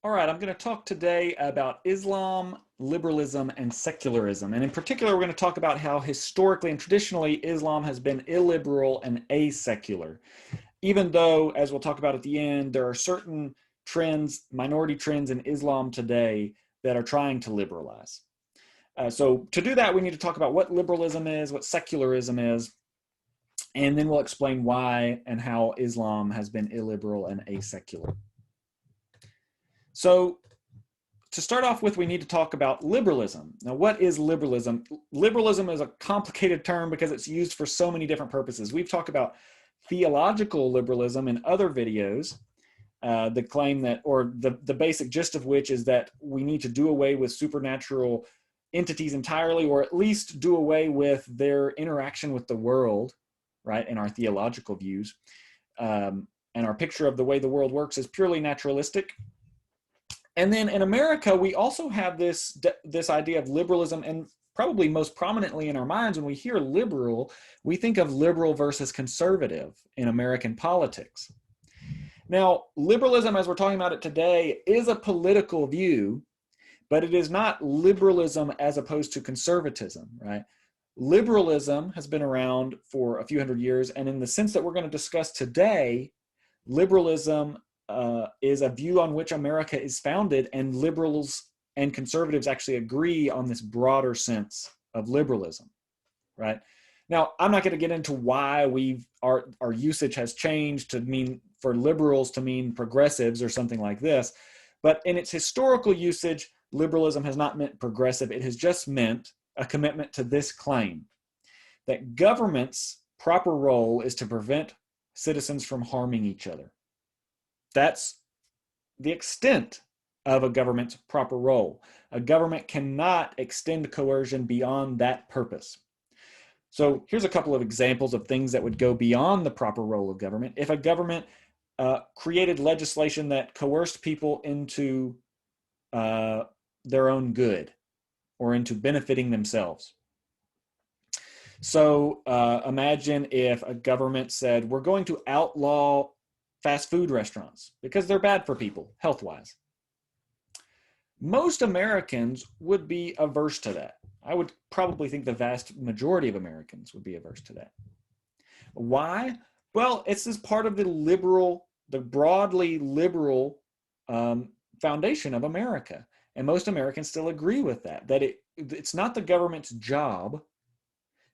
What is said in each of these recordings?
All right, I'm going to talk today about Islam, liberalism, and secularism. And in particular, we're going to talk about how historically and traditionally Islam has been illiberal and asecular. Even though, as we'll talk about at the end, there are certain trends, minority trends in Islam today that are trying to liberalize. So to do that, we need to talk about what liberalism is, what secularism is, and then we'll explain why and how Islam has been illiberal and asecular. So to start off with, we need to talk about liberalism. Now, what is liberalism? Liberalism is a complicated term because it's used for so many different purposes. We've talked about theological liberalism in other videos, the claim that, or the basic gist of which is that we need to do away with supernatural entities entirely, or at least do away with their interaction with the world, right, in our theological views. And our picture of the way the world works is purely naturalistic. And then in America, we also have this idea of liberalism, and probably most prominently in our minds, when we hear liberal, we think of liberal versus conservative in American politics. Now, liberalism, as we're talking about it today, is a political view, but it is not liberalism as opposed to conservatism, right? Liberalism has been around for a few hundred years, and in the sense that we're going to discuss today, liberalism is a view on which America is founded, and liberals and conservatives actually agree on this broader sense of liberalism, right? Now, I'm not going to get into why our usage has changed to mean for liberals to mean progressives or something like this, but in its historical usage, liberalism has not meant progressive. It has just meant a commitment to this claim that government's proper role is to prevent citizens from harming each other. That's the extent of a government's proper role. A government cannot extend coercion beyond that purpose. So here's a couple of examples of things that would go beyond the proper role of government. If a government created legislation that coerced people into their own good or into benefiting themselves. So imagine if a government said, we're going to outlaw fast food restaurants because they're bad for people health-wise. Most Americans would be averse to that. I would probably think the vast majority of Americans would be averse to that. Why? Well, it's this part of the broadly liberal foundation of America. And most Americans still agree with that it's not the government's job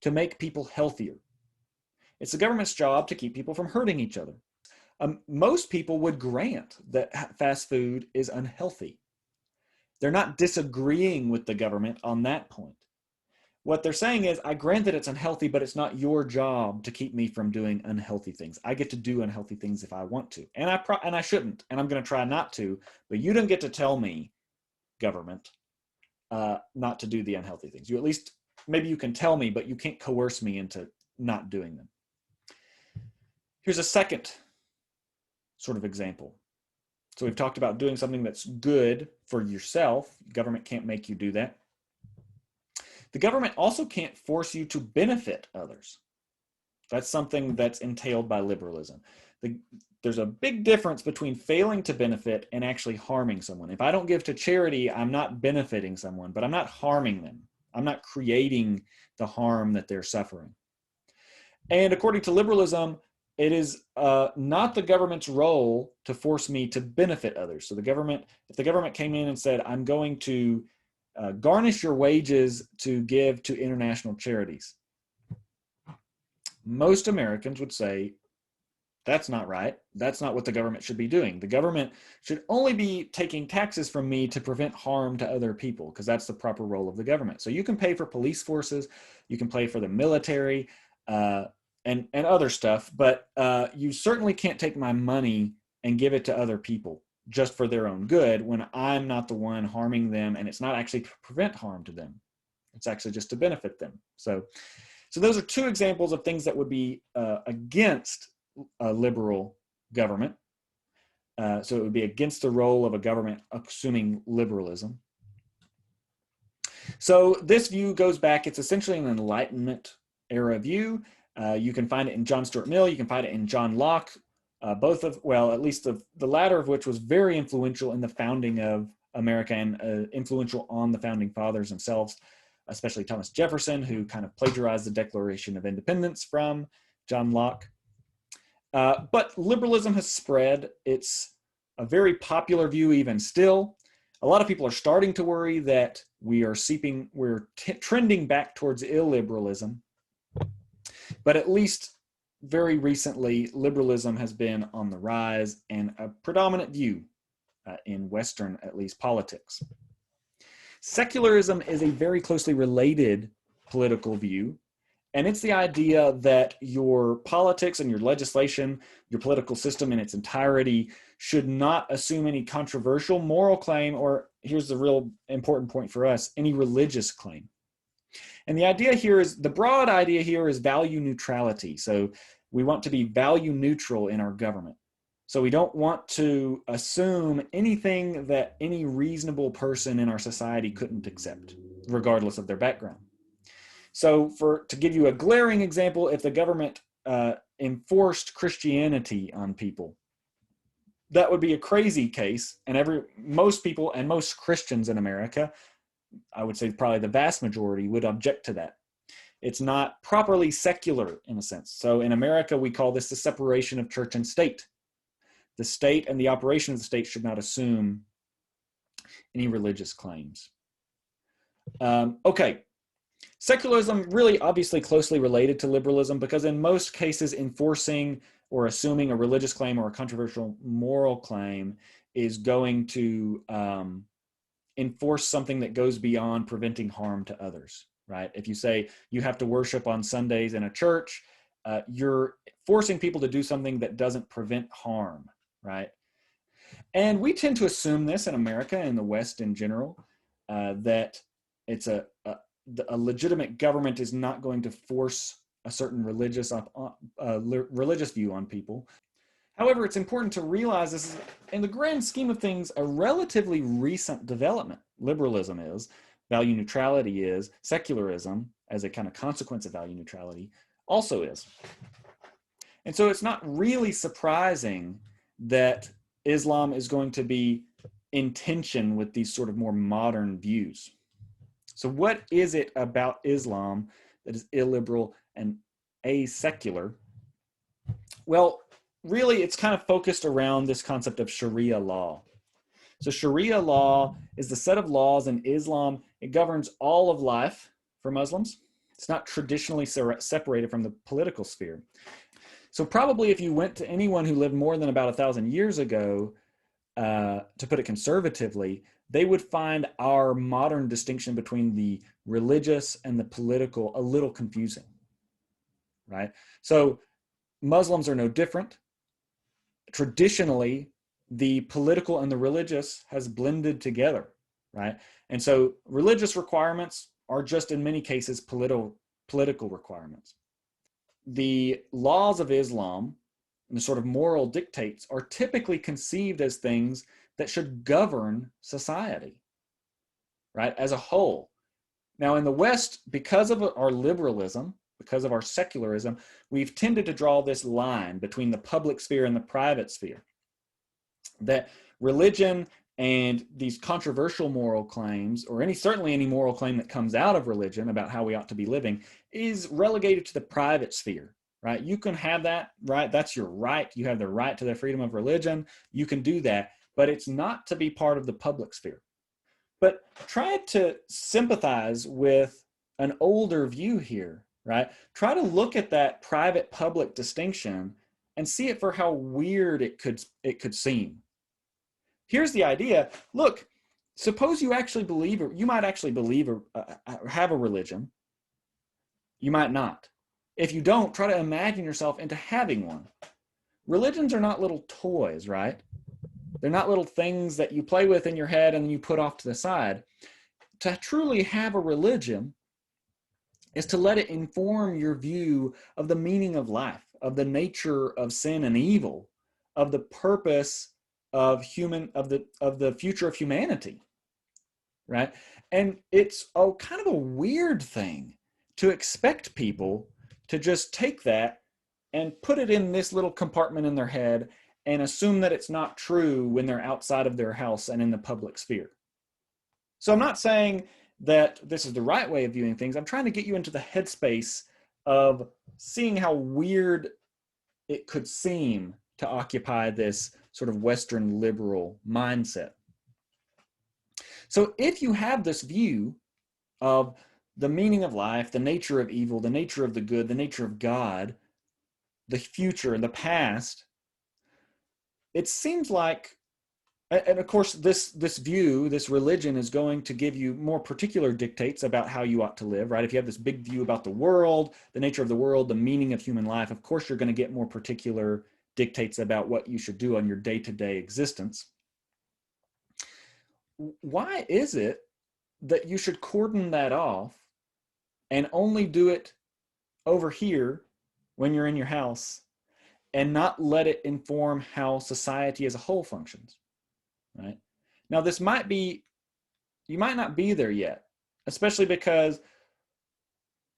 to make people healthier. It's the government's job to keep people from hurting each other. Most people would grant that fast food is unhealthy. They're not disagreeing with the government on that point. What they're saying is, I grant that it's unhealthy, but it's not your job to keep me from doing unhealthy things. I get to do unhealthy things if I want to, and I shouldn't, and I'm going to try not to, but you don't get to tell me, government, not to do the unhealthy things. You at least, maybe you can tell me, but you can't coerce me into not doing them. Here's a second sort of example. So we've talked about doing something that's good for yourself. Government can't make you do that. The government also can't force you to benefit others. That's something that's entailed by liberalism. There's a big difference between failing to benefit and actually harming someone. If I don't give to charity, I'm not benefiting someone, but I'm not harming them. I'm not creating the harm that they're suffering. And according to liberalism, it is not the government's role to force me to benefit others. So if the government came in and said, I'm going to garnish your wages to give to international charities, most Americans would say, that's not right. That's not what the government should be doing. The government should only be taking taxes from me to prevent harm to other people, because that's the proper role of the government. So you can pay for police forces, you can pay for the military, and other stuff, but you certainly can't take my money and give it to other people just for their own good when I'm not the one harming them, and it's not actually to prevent harm to them. It's actually just to benefit them. So those are two examples of things that would be against a liberal government. So it would be against the role of a government assuming liberalism. So this view goes back, it's essentially an Enlightenment era view. You can find it in John Stuart Mill, you can find it in John Locke, at least the latter of which was very influential in the founding of America and influential on the founding fathers themselves, especially Thomas Jefferson, who kind of plagiarized the Declaration of Independence from John Locke. But liberalism has spread. It's a very popular view even still. A lot of people are starting to worry that we're trending back towards illiberalism. But at least very recently, liberalism has been on the rise and a predominant view in Western, at least, politics. Secularism is a very closely related political view, and it's the idea that your politics and your legislation, your political system in its entirety, should not assume any controversial moral claim, or here's the real important point for us, any religious claim. And the broad idea here is value neutrality. So we want to be value neutral in our government. So we don't want to assume anything that any reasonable person in our society couldn't accept, regardless of their background. So to give you a glaring example, if the government enforced Christianity on people, that would be a crazy case, and most people and most Christians in America, I would say probably the vast majority, would object to that. It's not properly secular in a sense. So in America, we call this the separation of church and state. The state and the operation of the state should not assume any religious claims. Okay. Secularism really obviously closely related to liberalism, because in most cases enforcing or assuming a religious claim or a controversial moral claim is going to enforce something that goes beyond preventing harm to others, right? If you say you have to worship on Sundays in a church, you're forcing people to do something that doesn't prevent harm, right? And we tend to assume this in America and the West in general, that it's a legitimate government is not going to force a certain religious view on people. However, it's important to realize this is, in the grand scheme of things, a relatively recent development. Liberalism is, value neutrality is, secularism, as a kind of consequence of value neutrality, also is. And so it's not really surprising that Islam is going to be in tension with these sort of more modern views. So what is it about Islam that is illiberal and asecular? Well, really, it's kind of focused around this concept of Sharia law. So Sharia law is the set of laws in Islam. It governs all of life for Muslims. It's not traditionally separated from the political sphere. So probably if you went to anyone who lived more than about 1,000 years ago, to put it conservatively, they would find our modern distinction between the religious and the political a little confusing, right? So Muslims are no different. Traditionally, the political and the religious has blended together, right? And so religious requirements are just in many cases political requirements. The laws of Islam and the sort of moral dictates are typically conceived as things that should govern society, right, as a whole. Now in the West, because of our liberalism, because of our secularism, we've tended to draw this line between the public sphere and the private sphere. That religion and these controversial moral claims, or certainly any moral claim that comes out of religion about how we ought to be living, is relegated to the private sphere, right? You can have that, right? That's your right. You have the right to the freedom of religion. You can do that, but it's not to be part of the public sphere. But try to sympathize with an older view here, right? Try to look at that private-public distinction and see it for how weird it could seem. Here's the idea. Look, suppose you actually believe, or you might actually believe or have a religion. You might not. If you don't, try to imagine yourself into having one. Religions are not little toys, right? They're not little things that you play with in your head and you put off to the side. To truly have a religion is to let it inform your view of the meaning of life, of the nature of sin and evil, of the purpose of the future of humanity, right? And it's kind of a weird thing to expect people to just take that and put it in this little compartment in their head and assume that it's not true when they're outside of their house and in the public sphere. So I'm not saying that this is the right way of viewing things. I'm trying to get you into the headspace of seeing how weird it could seem to occupy this sort of Western liberal mindset. So if you have this view of the meaning of life, the nature of evil, the nature of the good, the nature of God, the future and the past, it seems like, and of course this view, this religion is going to give you more particular dictates about how you ought to live, right? If you have this big view about the world, the nature of the world, the meaning of human life, of course you're going to get more particular dictates about what you should do on your day-to-day existence. Why is it that you should cordon that off and only do it over here when you're in your house and not let it inform how society as a whole functions, right? Now, this might be, you might not be there yet, especially because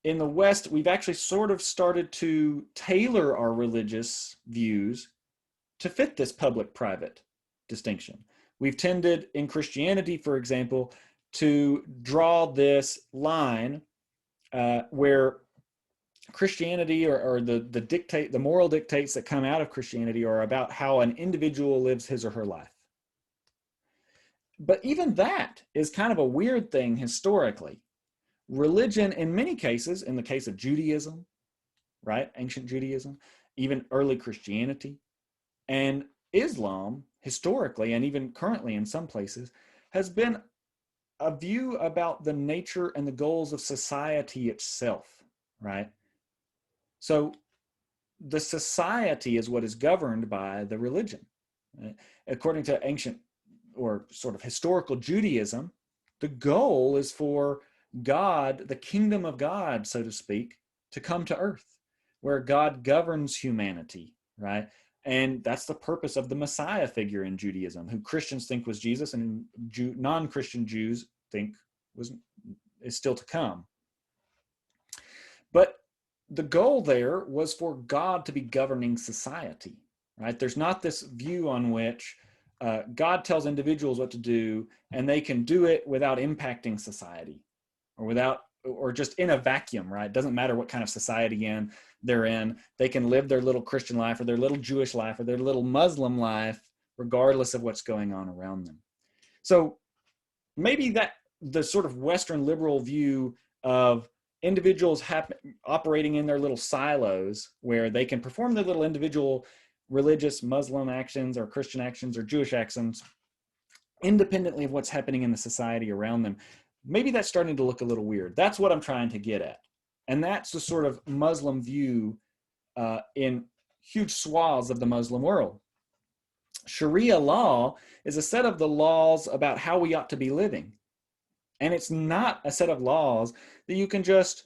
in the West, we've actually sort of started to tailor our religious views to fit this public-private distinction. We've tended in Christianity, for example, to draw this line where Christianity or the moral dictates that come out of Christianity are about how an individual lives his or her life. But even that is kind of a weird thing historically. Religion, in many cases, in the case of Judaism, right, ancient Judaism, even early Christianity, and Islam, historically, and even currently in some places, has been a view about the nature and the goals of society itself, right? So the society is what is governed by the religion. Right? According to ancient or sort of historical Judaism, the goal is for God, the kingdom of God, so to speak, to come to earth, where God governs humanity, right? And that's the purpose of the Messiah figure in Judaism, who Christians think was Jesus and non-Christian Jews think is still to come. But the goal there was for God to be governing society, right? There's not this view on which God tells individuals what to do and they can do it without impacting society or just in a vacuum, right? It doesn't matter what kind of society they're in. They can live their little Christian life or their little Jewish life or their little Muslim life, regardless of what's going on around them. So maybe that the sort of Western liberal view of individuals operating in their little silos where they can perform their little individual religious Muslim actions or Christian actions or Jewish actions independently of what's happening in the society around them. Maybe that's starting to look a little weird. That's what I'm trying to get at. And that's the sort of Muslim view in huge swaths of the Muslim world. Sharia law is a set of the laws about how we ought to be living. And it's not a set of laws that you can just,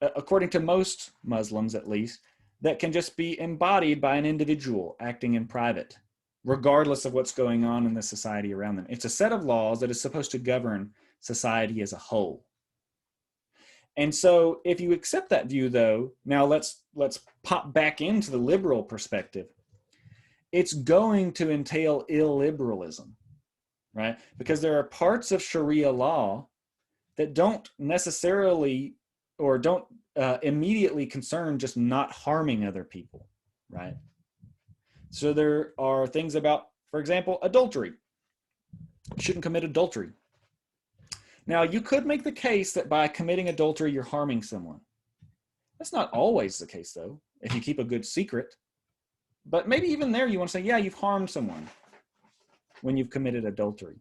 according to most Muslims at least, that can just be embodied by an individual acting in private, regardless of what's going on in the society around them. It's a set of laws that is supposed to govern society as a whole. And so if you accept that view, though, now let's pop back into the liberal perspective. It's going to entail illiberalism, right? Because there are parts of Sharia law that don't necessarily or don't immediately concern just not harming other people, right? So there are things about, for example, adultery. You shouldn't commit adultery. Now, you could make the case that by committing adultery, you're harming someone. That's not always the case, though, if you keep a good secret. But maybe even there you want to say, yeah, you've harmed someone when you've committed adultery.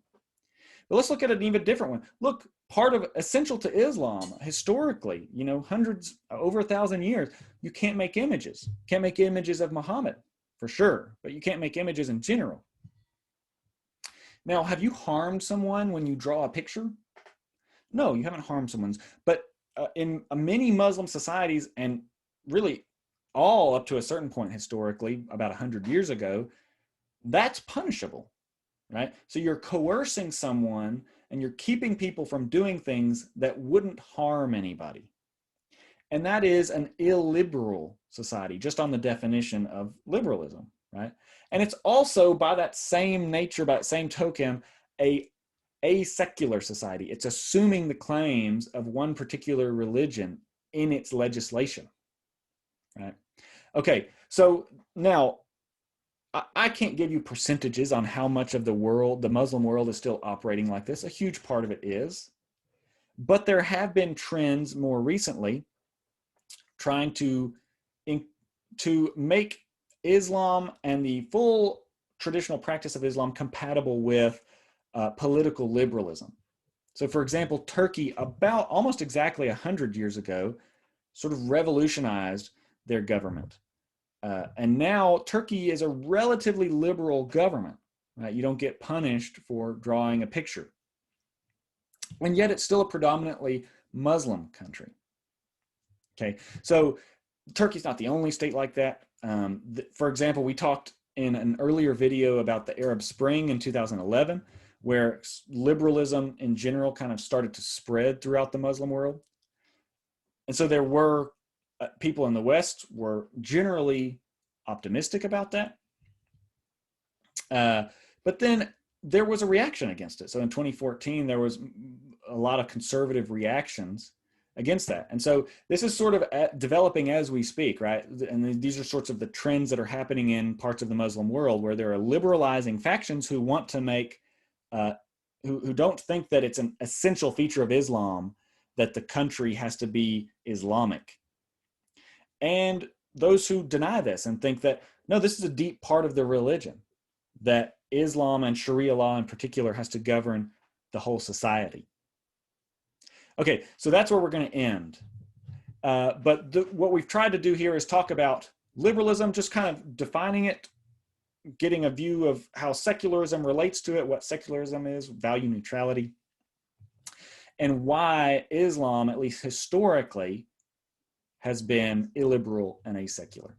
But let's look at an even different one. Look, part of essential to Islam, historically, hundreds, over 1,000 years, you can't make images. Can't make images of Muhammad, for sure, but you can't make images in general. Now, have you harmed someone when you draw a picture? No, you haven't harmed someone's. But in many Muslim societies, and really all up to a certain point historically, about 100 years ago, that's punishable, right? So you're coercing someone and you're keeping people from doing things that wouldn't harm anybody. And that is an illiberal society, just on the definition of liberalism, right? And it's also, by that same nature, by that same token, a secular society. It's assuming the claims of one particular religion in its legislation, right? Okay, so now I can't give you percentages on how much of the world, the Muslim world, is still operating like this. A huge part of it is. But there have been trends more recently trying to make Islam and the full traditional practice of Islam compatible with political liberalism. So, for example, Turkey, about almost exactly 100 years ago, sort of revolutionized their government. And now Turkey is a relatively liberal government. Right? You don't get punished for drawing a picture. And yet it's still a predominantly Muslim country. Okay, so Turkey's not the only state like that. For example, we talked in an earlier video about the Arab Spring in 2011, where liberalism in general kind of started to spread throughout the Muslim world. And so there were people in the West were generally optimistic about that. But then there was a reaction against it. So in 2014, there was a lot of conservative reactions against that. And so this is sort of developing as we speak, right? And these are sorts of the trends that are happening in parts of the Muslim world where there are liberalizing factions who want to make, who don't think that it's an essential feature of Islam that the country has to be Islamic. And those who deny this and think that, no, this is a deep part of the religion, that Islam and Sharia law in particular has to govern the whole society. Okay, so that's where we're going to end. But what we've tried to do here is talk about liberalism, just kind of defining it, getting a view of how secularism relates to it, what secularism is, value neutrality, and why Islam, at least historically, has been illiberal and asecular.